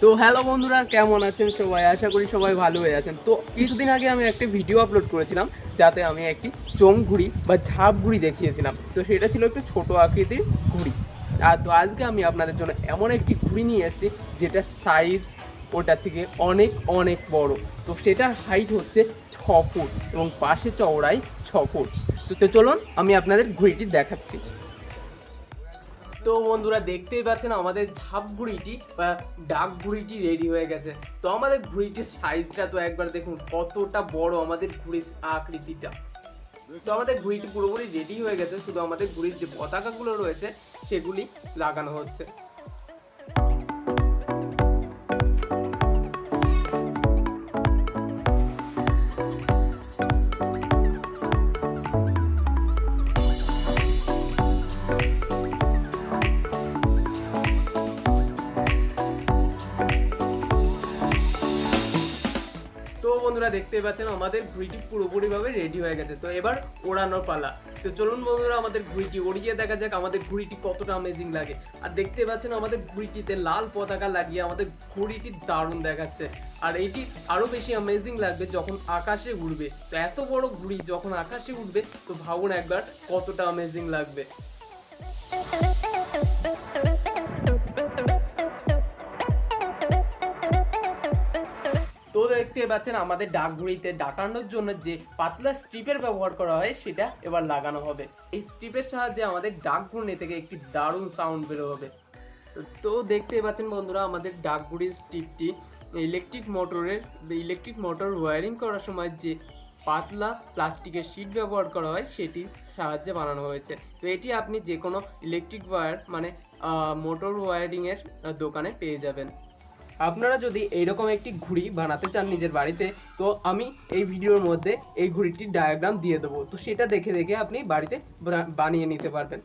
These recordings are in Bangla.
তো হ্যালো বন্ধুরা, কেমন আছেন সবাই? আশা করি সবাই ভালো হয়ে আছেন। তো কিছুদিন আগে আমি একটি ভিডিও আপলোড করেছিলাম, যাতে আমি একটি চোঙ ঘুড়ি বা ঝাঁপ ঘুড়ি দেখিয়েছিলাম। তো সেটা ছিল একটু ছোট আকৃতির ঘুড়ি। আর তো আজকে আমি আপনাদের জন্য এমন একটি ঘুড়ি নিয়ে এসেছি যেটার সাইজ ওটার থেকে অনেক অনেক বড়। তো সেটার হাইট হচ্ছে 6 ফুট এবং পাশে চওড়াই 6 ফুট। তো চলুন আমি আপনাদের ঘুড়িটি দেখাচ্ছি। তো বন্ধুরা, দেখতেই পাচ্ছেন আমাদের ঝাপ ঘুড়িটি বা ডাক ঘুড়িটি রেডি হয়ে গেছে। তো আমাদের ঘুড়িটির সাইজটা তো একবার দেখুন কতটা বড় আমাদের ঘুড়ির আকৃতিটা। তো আমাদের ঘুড়িটি পুরোপুরি রেডি হয়ে গেছে, শুধু আমাদের ঘুড়ির যে পতাকাগুলো রয়েছে সেগুলি লাগানো হচ্ছে। তো বন্ধুরা, দেখতেই পাচ্ছেন আমাদের ঘুড়িটি পুরোপুরিভাবে রেডি হয়ে গেছে। তো এবার ওড়ানোর পালা। তো চলুন বন্ধুরা, আমাদের ঘুড়িটি উড়িয়ে দেখা যাক আমাদের ঘুড়িটি কতটা অ্যামেজিং লাগে। আর দেখতে পাচ্ছেন আমাদের ঘুড়িটিতে লাল পতাকা লাগিয়ে আমাদের ঘুড়িটি দারুণ দেখাচ্ছে। আর এইটি আরো বেশি অ্যামেজিং লাগবে যখন আকাশে উড়বে। তো এত বড় ঘুড়ি যখন আকাশে উড়বে, তো ভাবুন একবার কতটা অ্যামেজিং লাগবে। তো দেখতে পাচ্ছেন আমাদের ডাক ঘুড়িতে ডাকানোর জন্য যে পাতলা স্ট্রিপের ব্যবহার করা হয় সেটা এবার লাগানো হবে। এই স্ট্রিপের সাহায্যে আমাদের ডাক ঘুড়ি থেকে একটি দারুণ সাউন্ড বের হবে। তো দেখতেই পাচ্ছেন বন্ধুরা, আমাদের ডাক ঘুড়ির স্ট্রিপটি ইলেকট্রিক মোটর ওয়্যারিং করার সময় যে পাতলা প্লাস্টিকের শিট ব্যবহার করা হয় সেটির সাহায্যে বানানো হয়েছে। তো এটি আপনি যে কোনো ইলেকট্রিক ওয়্যার মানে মোটর ওয়্যারিংয়ের দোকানে পেয়ে যাবেন। আপনারা যদি এইরকম একটি ঘুড়ি বানাতে চান নিজের বাড়িতে, তো আমি এই ভিডিওর মধ্যে এই ঘুড়িটির ডায়াগ্রাম দিয়ে দেবো। তো সেটা দেখে দেখে আপনি বাড়িতে বানিয়ে নিতে পারবেন।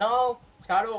নাও, ছাড়ো।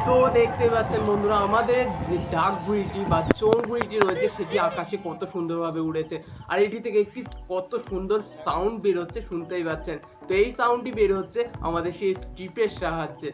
তো দেখতে পাচ্ছেন বন্ধুরা, আমাদের যে ডাক ঘুড়িটি বা চোঙ ঘুড়িটি রয়েছে সেটি আকাশে কত সুন্দরভাবে উড়েছে। আর এটি থেকে একটি কত সুন্দর সাউন্ড বের হচ্ছে, শুনতেই পাচ্ছেন। তো এই সাউন্ডটি বের হচ্ছে আমাদের সেই স্ট্রিপের সাহায্যে।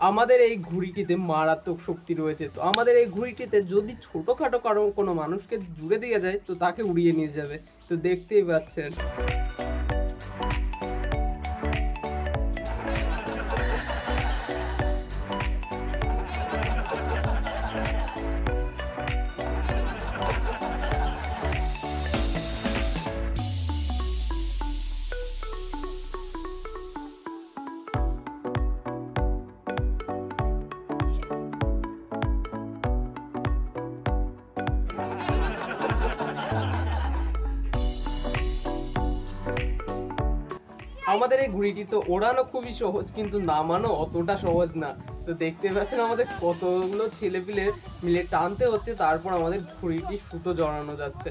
আমাদের এই ঘুড়িটিতে মারাত্মক শক্তি রয়েছে। তো আমাদের এই ঘুড়িটিতে যদি ছোটোখাটো কোনো মানুষকে জুড়ে দিয়ে যায়, তো তাকে উড়িয়ে নিয়ে যাবে। তো দেখতেই পাচ্ছেন। আমাদের এই ঘুড়িটি তো ওড়ানো খুবই সহজ, কিন্তু নামানো অতটা সহজ না। তো দেখতে পাচ্ছেন আমাদের কতগুলো ছেলেপিলে মিলে টানতে হচ্ছে, তারপর আমাদের ঘুড়িটি সুতো জড়ানো যাচ্ছে।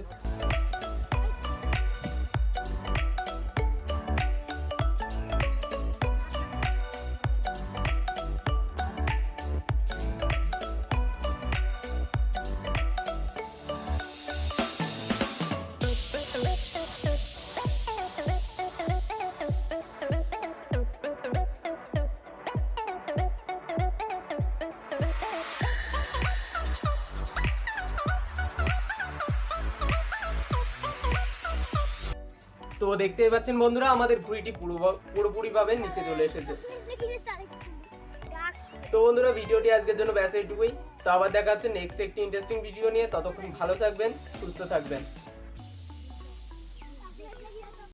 তো দেখতেই পাচ্ছেন বন্ধুরা, আমাদের ঘুড়িটি পুরোপুরি ভাবে নিচে চলে এসেছে। তো বন্ধুরা, ভিডিওটি আজকের জন্য ব্যাস এইটুকুই। তো আবার দেখা হচ্ছে নেক্সট একটি ইন্টারেস্টিং ভিডিও নিয়ে। ততক্ষণ ভালো থাকবেন, সুস্থ থাকবেন।